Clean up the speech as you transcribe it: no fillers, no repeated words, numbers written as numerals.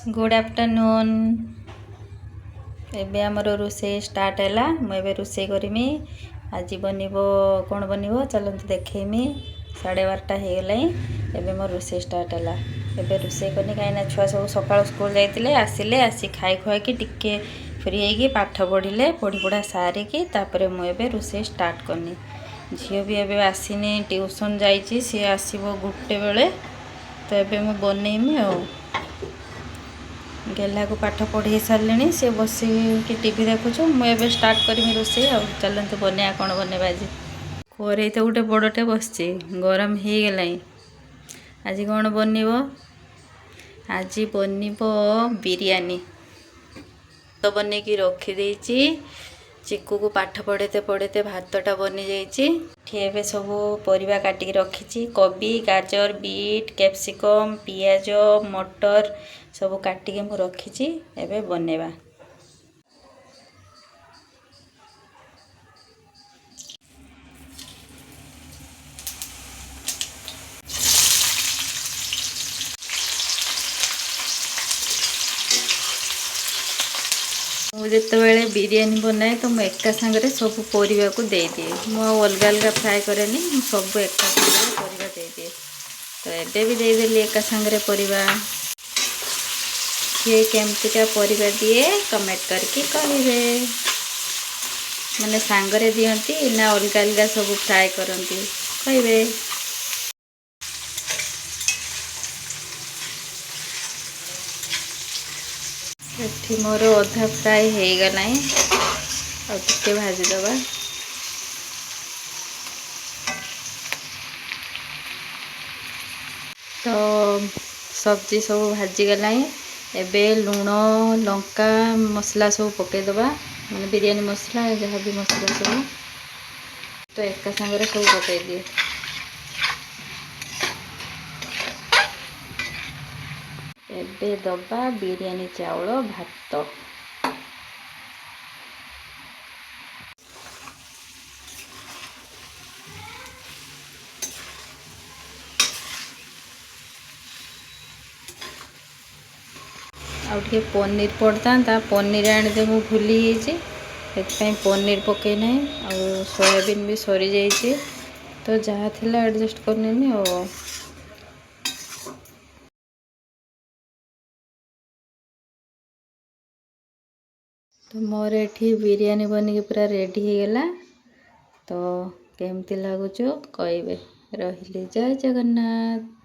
Good afternoon. एबे आमर रोषे start है। मुझे रोषे करमी। आज बनब कौन बनब चलते देखेमी। 12:30 हो गला। एबे मोर रोषे स्टार्ट है। एबे रोषे करनी कहीं छुआ सब सकाल स्कूल जाते आसिले आसी खाई खुआकी टिके फ्री होगी पाठ पढ़िले पढ़ी पढ़ा सारिकी तापर मुझे रोषे स्टार्ट करनी। झील भी एबे आसीनी ट्यूशन जाइए सी आसब 1 बेले तो एबे मु बनईमी गेला को पाठ पढ़े सारे सी बसिक टीवी देखुच मुझे स्टार्ट करमी रोषे चलते बनवा कौन बनवा। आज कड़े तो गोटे बड़टे बस गरम हो गला। आज कौन बनब आज बनब बिरयानी तो बन की रखीदे। चिकू को पाठ पढ़ते पढ़ते भातटा बनी जाइए। सब परिवा काटिक रखी कोबी गाजर बीट कैप्सिकम पियाज मटर सब काटिक मु रखी एबे बनेवा। मुझे बिरयानी बनाए तो मुझे एका सांगे सब परिवा को दे दिए। मु अलग अलग फ्राए करे सब एका सांगे परिवा दे दिए। तो एबे भी देदेली एका सांगे परिवा। किए केमतिका परिवा दिए कमेंट करके कहिबे। माने सांगरे दियंती ना अलग अलग सब फ्राए करंती कहिबे। एठी मोर अधा फ्राए हो गला और टिके भाजीदबा। तो सब्जी सब भाजी गला। एबे लुण लंका मसला सब पकईदबा मैंने बिरयानी मसला जहाँ भी मसला सब तो एका सांगे सब पकई दिए। एबे दबा बिरयानी चाउल भात। आउटे पनीर पड़ता पनीर आने मु भूली जाइए पनीर पकईना आ सोयाबीन भी सरी जाइए तो जहाँ थिला एडजस्ट करनेमी तो मोर एठी बिरयानी बनिक पूरा रेडी हो गला। तो केमती लगुच कहिबे। रहिले जय जगन्नाथ।